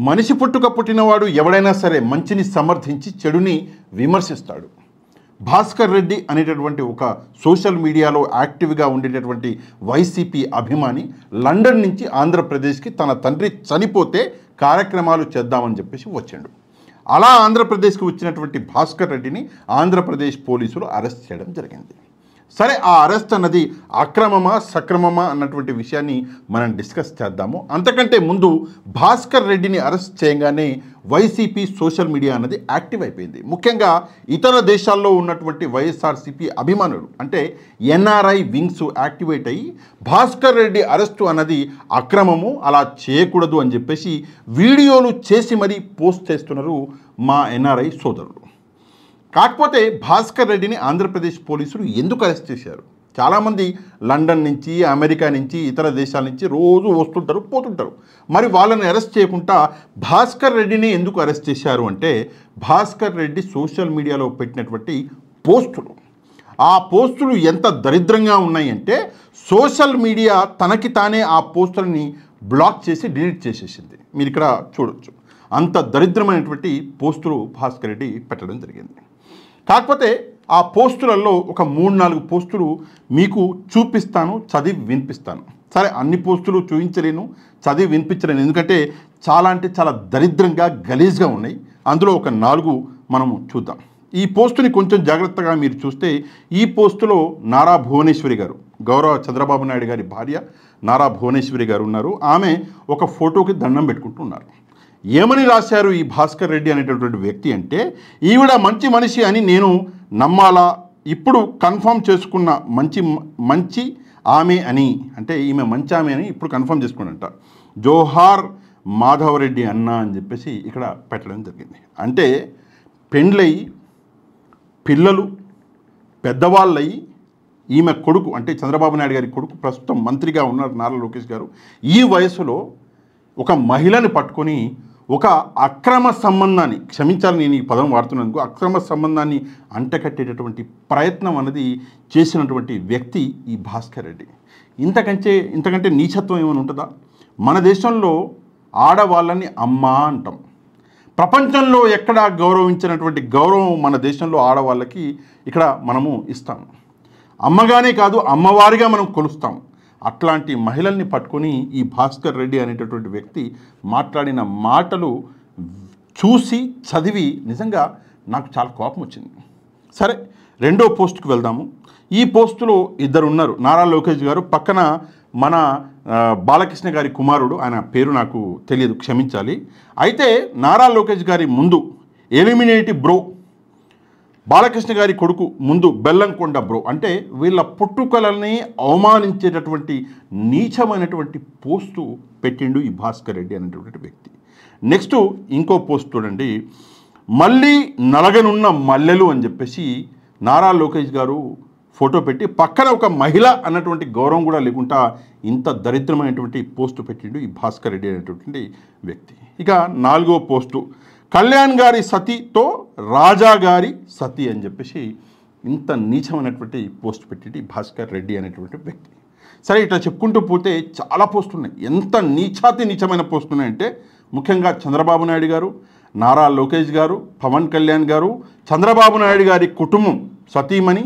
మనిషి పుట్టుక పుట్టినవాడు ఎవడైనా సరే మంచిని సమర్థించి చెడుని విమర్శిస్తాడు. భాస్కర్ రెడ్డి అనేటటువంటి ఒక సోషల్ మీడియాలో యాక్టివ్గా ఉండేటటువంటి వైసీపీ అభిమాని లండన్ నుంచి ఆంధ్రప్రదేశ్కి తన తండ్రి చనిపోతే కార్యక్రమాలు చేద్దామని చెప్పేసి వచ్చాడు. అలా ఆంధ్రప్రదేశ్కి వచ్చినటువంటి భాస్కర్ రెడ్డిని ఆంధ్రప్రదేశ్ పోలీసులు అరెస్ట్ చేయడం జరిగింది. సరే, ఆ అరెస్ట్ అన్నది అక్రమమా సక్రమమా అన్నటువంటి విషయాన్ని మనం డిస్కస్ చేద్దాము. అంతకంటే ముందు భాస్కర్ రెడ్డిని అరెస్ట్ చేయగానే వైసీపీ సోషల్ మీడియా అన్నది యాక్టివ్ అయిపోయింది. ముఖ్యంగా ఇతర దేశాల్లో ఉన్నటువంటి వైఎస్ఆర్సీపీ అభిమానులు అంటే ఎన్ఆర్ఐ వింగ్స్ యాక్టివేట్ అయ్యి భాస్కర్ రెడ్డి అరెస్టు అన్నది అక్రమము, అలా చేయకూడదు అని చెప్పేసి వీడియోలు చేసి మరీ పోస్ట్ చేస్తున్నారు మా ఎన్ఆర్ఐ సోదరులు. కాకపోతే భాస్కర్ రెడ్డిని ఆంధ్రప్రదేశ్ పోలీసులు ఎందుకు అరెస్ట్ చేశారు? చాలామంది లండన్ నుంచి, అమెరికా నుంచి, ఇతర దేశాల నుంచి రోజు వస్తుంటారు, పోతుంటారు. మరి వాళ్ళని అరెస్ట్ చేయకుండా భాస్కర్ రెడ్డిని ఎందుకు అరెస్ట్ చేశారు అంటే, భాస్కర్ రెడ్డి సోషల్ మీడియాలో పెట్టినటువంటి పోస్టులు, ఆ పోస్టులు ఎంత దరిద్రంగా ఉన్నాయంటే సోషల్ మీడియా తనకి తానే ఆ పోస్టులని బ్లాక్ చేసి డిలీట్ చేసేసింది. మీరు ఇక్కడ చూడొచ్చు. అంత దరిద్రమైనటువంటి పోస్టులు భాస్కర్ రెడ్డి పెట్టడం జరిగింది. కాకపోతే ఆ పోస్టులలో ఒక 3-4 పోస్టులు మీకు చూపిస్తాను, చదివి వినిపిస్తాను. సరే, అన్ని పోస్టులు చూపించలేను, చదివి వినిపించలేను, ఎందుకంటే చాలా అంటే చాలా దరిద్రంగా గలీజ్గా ఉన్నాయి. అందులో ఒక 4 మనము చూద్దాం. ఈ పోస్టుని కొంచెం జాగ్రత్తగా మీరు చూస్తే ఈ పోస్టులో నారా భువనేశ్వరి గారు, గౌరవ చంద్రబాబు నాయుడు గారి భార్య నారా భువనేశ్వరి గారు ఉన్నారు. ఆమె ఒక ఫోటోకి దండం పెట్టుకుంటున్నారు. ఏమని రాశారు ఈ భాస్కర్ రెడ్డి అనేటటువంటి వ్యక్తి అంటే, ఈవిడ మంచి మనిషి అని నేను నమ్మాలా, ఇప్పుడు కన్ఫర్మ్ చేసుకున్న మంచి ఆమె అని, అంటే ఈమె మంచి ఆమె అని ఇప్పుడు కన్ఫర్మ్ చేసుకున్నట్ట. జోహార్ మాధవరెడ్డి అన్న అని చెప్పేసి ఇక్కడ పెట్టడం జరిగింది. అంటే పెండ్లయి, పిల్లలు, పెద్దవాళ్ళయి, ఈమె కొడుకు అంటే చంద్రబాబు నాయుడు గారి కొడుకు ప్రస్తుతం మంత్రిగా ఉన్నారు నారా లోకేష్ గారు, ఈ వయసులో ఒక మహిళని పట్టుకొని ఒక అక్రమ సంబంధాన్ని, క్షమించాలి నేను ఈ పదం వాడుతున్నందుకు, అక్రమ సంబంధాన్ని అంటకట్టేటటువంటి ప్రయత్నం అనేది చేసినటువంటి వ్యక్తి ఈ భాస్కర్ రెడ్డి. ఇంతకంటే నీచత్వం ఏమైనా ఉంటుందా? మన దేశంలో ఆడవాళ్ళని అమ్మ అంటాం. ప్రపంచంలో ఎక్కడా గౌరవించినటువంటి గౌరవం మన దేశంలో ఆడవాళ్ళకి ఇక్కడ మనము ఇస్తాము. అమ్మగానే కాదు, అమ్మవారిగా మనం కొలుస్తాం. అట్లాంటి మహిళల్ని పట్టుకొని ఈ భాస్కర్ రెడ్డి అనేటటువంటి వ్యక్తి మాట్లాడిన మాటలు చూసి చదివి నిజంగా నాకు చాలా కోపం వచ్చింది. సరే, రెండో పోస్టుకు వెళ్దాము. ఈ పోస్టులో ఇద్దరు ఉన్నారు. నారా లోకేష్ గారు, పక్కన మన బాలకృష్ణ గారి కుమారుడు, ఆయన పేరు నాకు తెలియదు, క్షమించాలి. అయితే నారా లోకేష్ గారి ముందు ఎలిమినేటి బ్రో, బాలకృష్ణ గారి కొడుకు ముందు బెల్లంకొండ బ్రో, అంటే వీళ్ళ పుట్టుకలని అవమానించేటటువంటి నీచమైనటువంటి పోస్టు పెట్టిండు ఈ భాస్కర్ రెడ్డి అనేటటువంటి వ్యక్తి. నెక్స్ట్ ఇంకో పోస్ట్ చూడండి. మళ్ళీ నలగనున్న మల్లెలు అని చెప్పేసి నారా లోకేష్ గారు ఫోటో పెట్టి పక్కన ఒక మహిళ అన్నటువంటి గౌరవం కూడా లేకుండా ఇంత దరిద్రమైనటువంటి పోస్టు పెట్టిండు ఈ భాస్కర్ రెడ్డి అనేటటువంటి వ్యక్తి. ఇక 4వ పోస్టు, కళ్యాణ్ గారి సతీతో రాజా గారి సతీ అని చెప్పేసి ఇంత నీచమైనటువంటి పోస్ట్ పెట్టి భాస్కర్ రెడ్డి అనేటువంటి వ్యక్తి. సరే, ఇట్లా చెప్పుకుంటూ పోతే చాలా పోస్టులు ఉన్నాయి. ఎంత నీచమైన పోస్టులు ఉన్నాయంటే, ముఖ్యంగా చంద్రబాబు నాయుడు గారు, నారా లోకేష్ గారు, పవన్ కళ్యాణ్ గారు, చంద్రబాబు నాయుడు గారి కుటుంబం, సతీమణి,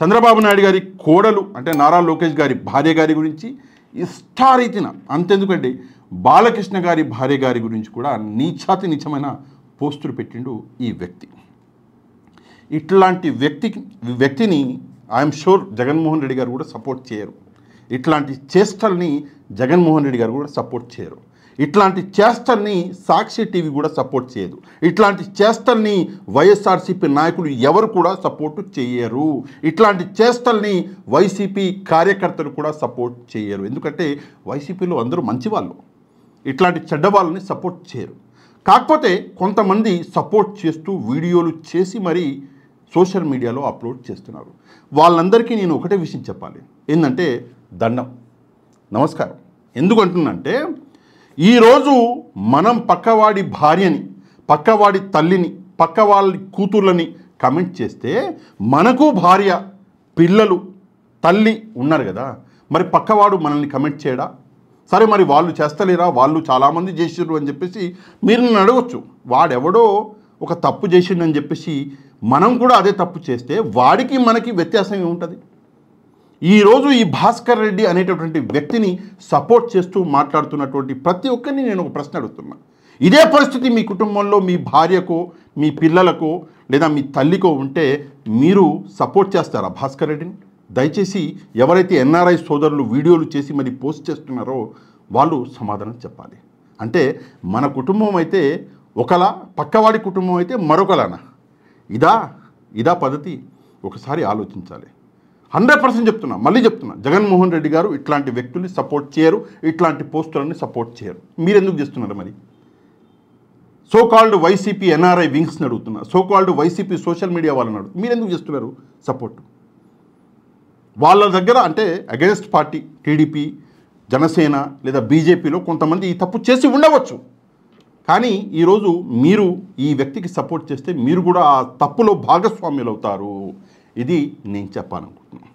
చంద్రబాబు నాయుడు గారి కోడలు అంటే నారా లోకేష్ గారి భార్య గారి గురించి ఇష్టారీతిన, అంతెందుకండి బాలకృష్ణ గారి భార్య గారి గురించి కూడా నీచమైన పోస్టులు పెట్టిండు ఈ వ్యక్తి. ఇట్లాంటి వ్యక్తిని ఐఎమ్ షూర్ జగన్మోహన్ రెడ్డి గారు కూడా సపోర్ట్ చేయరు. ఇట్లాంటి చేష్టల్ని జగన్మోహన్ రెడ్డి గారు కూడా సపోర్ట్ చేయరు. ఇట్లాంటి చేష్టల్ని సాక్షి టీవీ కూడా సపోర్ట్ చేయదు. ఇట్లాంటి చేష్టల్ని వైఎస్ఆర్సీపీ నాయకులు ఎవరు కూడా సపోర్ట్ చేయరు. ఇట్లాంటి చేష్టల్ని వైసీపీ కార్యకర్తలు కూడా సపోర్ట్ చేయరు. ఎందుకంటే వైసీపీలో అందరూ మంచివాళ్ళు, ఇట్లాంటి చెడ్డవాళ్ళని సపోర్ట్ చేయరు. కాకపోతే కొంతమంది సపోర్ట్ చేస్తూ వీడియోలు చేసి మరీ సోషల్ మీడియాలో అప్లోడ్ చేస్తున్నారు. వాళ్ళందరికీ నేను ఒకటే విషయం చెప్పాలి, ఏంటంటే దండం, నమస్కారం. ఎందుకు అంటున్నంటే, ఈరోజు మనం పక్కవాడి భార్యని, పక్కవాడి తల్లిని, పక్కవాడి కూతుర్లని కమెంట్ చేస్తే మనకు భార్య, పిల్లలు, తల్లి ఉన్నారు కదా, మరి పక్కవాడు మనల్ని కమెంట్ చేయడా? సరే మరి వాళ్ళు చేస్తలేరా, వాళ్ళు చాలామంది చేసిర్రు అని చెప్పేసి మీరు నన్ను అడగచ్చు. వాడెవడో ఒక తప్పు చేసిండని చెప్పేసి మనం కూడా అదే తప్పు చేస్తే వాడికి మనకి వ్యత్యాసం ఏముంటుంది? ఈరోజు ఈ భాస్కర్ రెడ్డి అనేటటువంటి వ్యక్తిని సపోర్ట్ చేస్తూ మాట్లాడుతున్నటువంటి ప్రతి ఒక్కరిని నేను ఒక ప్రశ్న అడుగుతున్నా. ఇదే పరిస్థితి మీ కుటుంబంలో మీ భార్యకో, మీ పిల్లలకో, లేదా మీ తల్లికో ఉంటే మీరు సపోర్ట్ చేస్తారా భాస్కర్ రెడ్డిని? దయచేసి ఎవరైతే ఎన్ఆర్ఐ సోదరులు వీడియోలు చేసి మరి పోస్ట్ చేస్తున్నారో వాళ్ళు సమాధానం చెప్పాలి. అంటే మన కుటుంబం అయితే ఒకలా, పక్కవాడి కుటుంబం అయితే మరొకలానా? ఇదా పద్ధతి? ఒకసారి ఆలోచించాలి. 100% చెప్తున్నా, మళ్ళీ చెప్తున్నా, జగన్మోహన్ రెడ్డి గారు ఇట్లాంటి వ్యక్తుల్ని సపోర్ట్ చేయరు, ఇట్లాంటి పోస్టులని సపోర్ట్ చేయరు. మీరెందుకు చేస్తున్నారు మరి? సోకాల్డ్ వైసీపీ ఎన్ఆర్ఐ వింగ్స్ని అడుగుతున్నా, సోకాల్డ్ వైసీపీ సోషల్ మీడియా వాళ్ళని అడుగుతున్నా, మీరెందుకు చేస్తున్నారు సపోర్ట్? వాళ్ళ దగ్గర అంటే అగెన్స్ట్ పార్టీ టీడీపీ, జనసేన లేదా బీజేపీలో కొంతమంది ఈ తప్పు చేసి ఉండవచ్చు. కానీ ఈరోజు మీరు ఈ వ్యక్తికి సపోర్ట్ చేస్తే మీరు కూడా ఆ తప్పులో భాగస్వామ్యులు అవుతారు. ఇది నేను చెప్పాలనుకుంటున్నాను.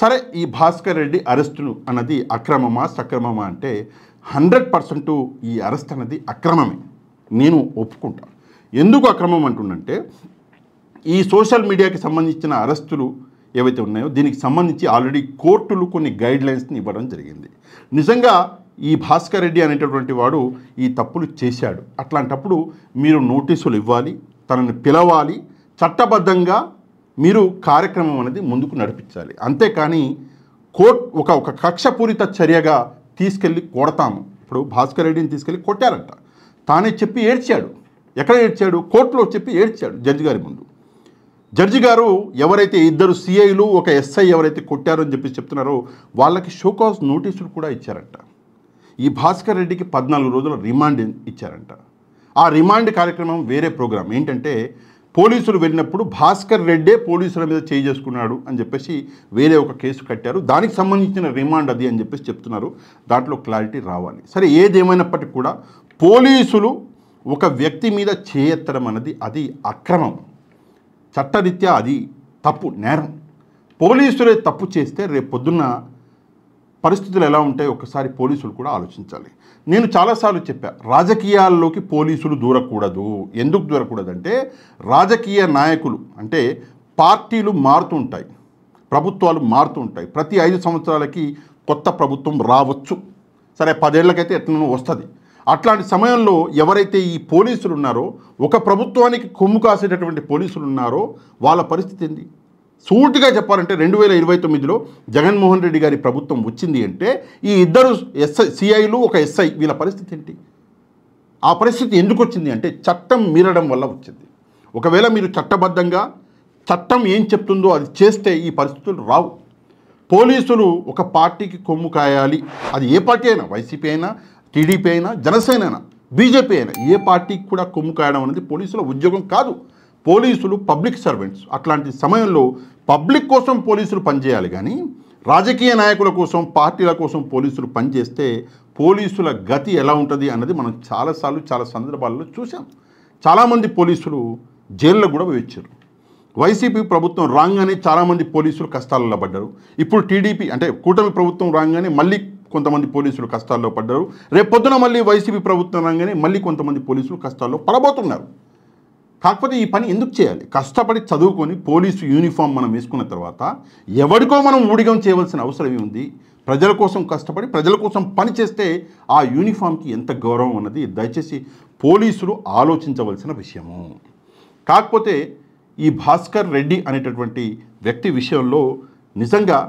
సరే, ఈ భాస్కర్ రెడ్డి అరెస్టులు అన్నది అక్రమమా సక్రమమా అంటే 100% ఈ అరెస్ట్ అన్నది అక్రమమే, నేను ఒప్పుకుంటాను. ఎందుకు అక్రమం అంటుండంటే ఈ సోషల్ మీడియాకి సంబంధించిన అరెస్టులు ఏవైతే ఉన్నాయో దీనికి సంబంధించి ఆల్రెడీ కోర్టులు కొన్ని గైడ్లైన్స్ని ఇవ్వడం జరిగింది. నిజంగా ఈ భాస్కర్ రెడ్డి అనేటటువంటి వాడు ఈ తప్పులు చేశాడు. అట్లాంటప్పుడు మీరు నోటీసులు ఇవ్వాలి, తనని పిలవాలి, చట్టబద్ధంగా మీరు కార్యక్రమం అనేది ముందుకు నడిపించాలి. అంతేకాని ఒక కక్షపూరిత చర్యగా తీసుకెళ్ళి కొడతాము. ఇప్పుడు భాస్కర్ రెడ్డిని తీసుకెళ్ళి కొట్టారంట, తానే చెప్పి ఏడ్చాడు. ఎక్కడ ఏడ్చాడు? కోర్టులో చెప్పి ఏడ్చాడు జడ్జి గారి ముందు. జడ్జి గారు ఎవరైతే ఇద్దరు సిఐలు ఒక ఎస్ఐ ఎవరైతే కొట్టారో అని చెప్పి చెప్తున్నారో వాళ్ళకి షోకాజ్ నోటీసులు కూడా ఇచ్చారంట. ఈ భాస్కర్ రెడ్డికి 14 రోజుల రిమాండ్ ఇచ్చారంట. ఆ రిమాండ్ కార్యక్రమం వేరే ప్రోగ్రాం. ఏంటంటే పోలీసులు వెళ్ళినప్పుడు భాస్కర్ రెడ్డే పోలీసుల మీద చేయి చేసుకున్నాడు అని చెప్పేసి వేరే ఒక కేసు కట్టారు, దానికి సంబంధించిన రిమాండ్ అది అని చెప్పేసి చెప్తున్నారు. దాంట్లో క్లారిటీ రావాలి. సరే, ఏదేమైనప్పటికీ కూడా పోలీసులు ఒక వ్యక్తి మీద చేయెత్తడం అన్నది అది అక్రమం, చట్టరీత్యా అది తప్పు, నేరం. పోలీసులే తప్పు చేస్తే రేపు పొద్దున్న పరిస్థితులు ఎలా ఉంటాయో ఒకసారి పోలీసులు కూడా ఆలోచించాలి. నేను చాలాసార్లు చెప్పా, రాజకీయాల్లోకి పోలీసులు దూరకూడదు. ఎందుకు దూరకూడదంటే రాజకీయ నాయకులు అంటే పార్టీలు మారుతూ ఉంటాయి, ప్రభుత్వాలు మారుతూ ఉంటాయి. ప్రతి 5 సంవత్సరాలకి కొత్త ప్రభుత్వం రావచ్చు. సరే, 10 ఏళ్ళకైతే ఎట్లనో వస్తుంది. అట్లాంటి సమయంలో ఎవరైతే ఈ పోలీసులు ఉన్నారో, ఒక ప్రభుత్వానికి కొమ్ము కాసేటటువంటి పోలీసులు ఉన్నారో వాళ్ళ పరిస్థితి ఏంది? సూటిగా చెప్పాలంటే 2029లో జగన్మోహన్ రెడ్డి గారి ప్రభుత్వం వచ్చింది అంటే ఈ ఇద్దరు సిఐలు ఒక ఎస్ఐ వీళ్ళ పరిస్థితి ఏంటి? ఆ పరిస్థితి ఎందుకు వచ్చింది అంటే చట్టం మీరడం వల్ల వచ్చింది. ఒకవేళ మీరు చట్టబద్ధంగా చట్టం ఏం చెప్తుందో అది చేస్తే ఈ పరిస్థితులు రావు. పోలీసులు ఒక పార్టీకి కొమ్ము కాయాలి, అది ఏ పార్టీ అయినా, వైసీపీ అయినా, టీడీపీ అయినా, జనసేన అయినా, బీజేపీ అయినా, ఏ పార్టీకి కూడా కొమ్ము కాయడం అనేది పోలీసుల ఉద్యోగం కాదు. పోలీసులు పబ్లిక్ సర్వెంట్స్. అట్లాంటి సమయంలో పబ్లిక్ కోసం పోలీసులు పనిచేయాలి, కానీ రాజకీయ నాయకుల కోసం, పార్టీల కోసం పోలీసులు పనిచేస్తే పోలీసుల గతి ఎలా ఉంటుంది అన్నది మనం చాలాసార్లు చాలా సందర్భాల్లో చూసాం. చాలామంది పోలీసులు జైల్లో కూడా వేయించారు. వైసీపీ ప్రభుత్వం రాగానే చాలామంది పోలీసులు కష్టాలలో పడ్డారు. ఇప్పుడు టీడీపీ అంటే కూటమి ప్రభుత్వం రాగానే మళ్ళీ కొంతమంది పోలీసులు కష్టాల్లో పడ్డారు. రేపొద్దున మళ్ళీ వైసీపీ ప్రభుత్వం రాగానే మళ్ళీ కొంతమంది పోలీసులు కష్టాల్లో పడబోతున్నారు. కాకపోతే ఈ పని ఎందుకు చేయాలి? కష్టపడి చదువుకొని పోలీసు యూనిఫామ్ మనం వేసుకున్న తర్వాత ఎవరికో మనం ఊడిగం చేయవలసిన అవసరం ఏముంది? ప్రజల కోసం కష్టపడి ప్రజల కోసం పని చేస్తే ఆ యూనిఫామ్కి ఎంత గౌరవం ఉన్నది దయచేసి పోలీసులు ఆలోచించవలసిన విషయము. కాకపోతే ఈ భాస్కర్ రెడ్డి అనేటటువంటి వ్యక్తి విషయంలో నిజంగా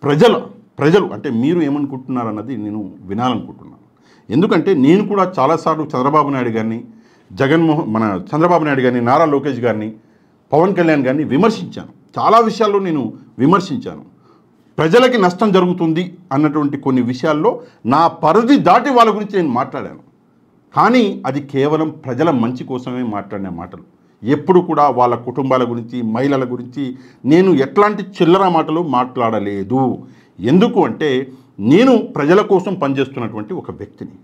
ప్రజలు అంటే మీరు ఏమనుకుంటున్నారన్నది నేను వినాలనుకుంటున్నాను. ఎందుకంటే నేను కూడా చాలాసార్లు చంద్రబాబు నాయుడు గారిని, చంద్రబాబు నాయుడు గారిని, నారా లోకేష్ గారిని, పవన్ కళ్యాణ్ గారిని విమర్శించాను. చాలా విషయాల్లో నేను విమర్శించాను. ప్రజలకి నష్టం జరుగుతుంది అన్నటువంటి కొన్ని విషయాల్లో నా పరిధి దాటి వాళ్ళ గురించి నేను మాట్లాడాను. కానీ అది కేవలం ప్రజల మంచి కోసమే మాట్లాడిన మాటలు. ఎప్పుడు కూడా వాళ్ళ కుటుంబాల గురించి, మహిళల గురించి నేను ఎట్లాంటి చిల్లర మాటలు మాట్లాడలేదు. ఎందుకు అంటే నేను ప్రజల కోసం పనిచేస్తున్నటువంటి ఒక వ్యక్తిని,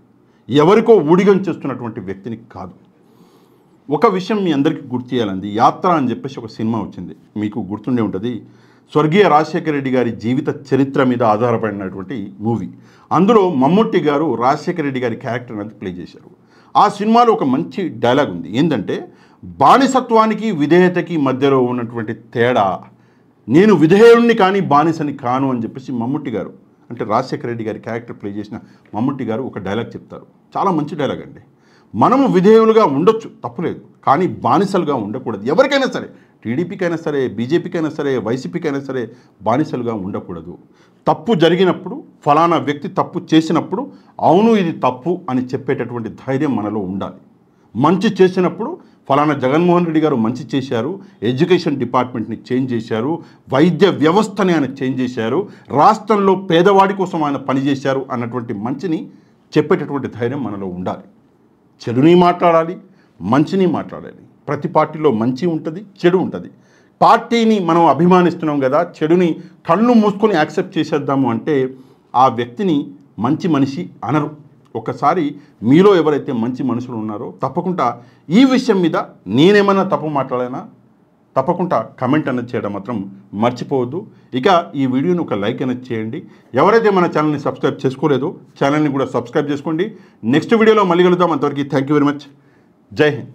ఎవరికో ఊడిగం చేస్తున్నటువంటి వ్యక్తిని కాదు. ఒక విషయం మీ అందరికీ గుర్తు చేయాలండి. యాత్ర అని చెప్పేసి ఒక సినిమా వచ్చింది, మీకు గుర్తుండే ఉంటుంది. స్వర్గీయ రాజశేఖర రెడ్డి గారి జీవిత చరిత్ర మీద ఆధారపడినటువంటి మూవీ. అందులో మమ్ముట్టి గారు రాజశేఖర రెడ్డి గారి క్యారెక్టర్ అనేది ప్లే చేశారు. ఆ సినిమాలో ఒక మంచి డైలాగ్ ఉంది. ఏంటంటే, బానిసత్వానికి విధేయతకి మధ్యలో ఉన్నటువంటి తేడా, నేను విధేయుడిని కానీ బానిసని కాను అని చెప్పేసి మమ్ముట్టి గారు, అంటే రాజశేఖర రెడ్డి గారి క్యారెక్టర్ ప్లే చేసిన మమ్ముట్టి గారు ఒక డైలాగ్ చెప్తారు. చాలా మంచి డైలాగ్ అండి. మనము విధేయులుగా ఉండొచ్చు, తప్పులేదు, కానీ బానిసలుగా ఉండకూడదు. ఎవరికైనా సరే, టీడీపీకైనా సరే, బీజేపీకైనా సరే, వైసీపీకైనా సరే, బానిసలుగా ఉండకూడదు. తప్పు జరిగినప్పుడు, ఫలానా వ్యక్తి తప్పు చేసినప్పుడు అవును ఇది తప్పు అని చెప్పేటటువంటి ధైర్యం మనలో ఉండాలి. మంచి చేసినప్పుడు ఫలానా జగన్మోహన్ రెడ్డి గారు మంచి చేశారు, ఎడ్యుకేషన్ డిపార్ట్మెంట్ని చేంజ్ చేశారు, వైద్య వ్యవస్థని ఆయన చేంజ్ చేశారు, రాష్ట్రంలో పేదవాడి కోసం ఆయన పనిచేశారు అన్నటువంటి మంచిని చెప్పేటటువంటి ధైర్యం మనలో ఉండాలి. చెడుని మాట్లాడాలి, మంచిని మాట్లాడాలి. ప్రతి పార్టీలో మంచి ఉంటుంది, చెడు ఉంటుంది. పార్టీని మనం అభిమానిస్తున్నాం కదా, చెడుని కళ్ళు మూసుకొని యాక్సెప్ట్ చేసేద్దాము అంటే ఆ వ్యక్తిని మంచి మనిషి అనరు. ఒకసారి మీలో ఎవరైతే మంచి మనుషులు ఉన్నారో తప్పకుండా ఈ విషయం మీద నేనేమన్నా తప్పు మాట్లాడానా తప్పకుండా కమెంట్ అనేది చేయడం మాత్రం మర్చిపోవద్దు. ఇక ఈ వీడియోని ఒక లైక్ అనేది చేయండి. ఎవరైతే మన ఛానల్ని సబ్స్క్రైబ్ చేసుకోలేదో ఛానల్ని కూడా సబ్స్క్రైబ్ చేసుకోండి. నెక్స్ట్ వీడియోలో మళ్ళీ కలుద్దాం. అంతవరకు థ్యాంక్ యూ వెరీ మచ్. జై హింద్.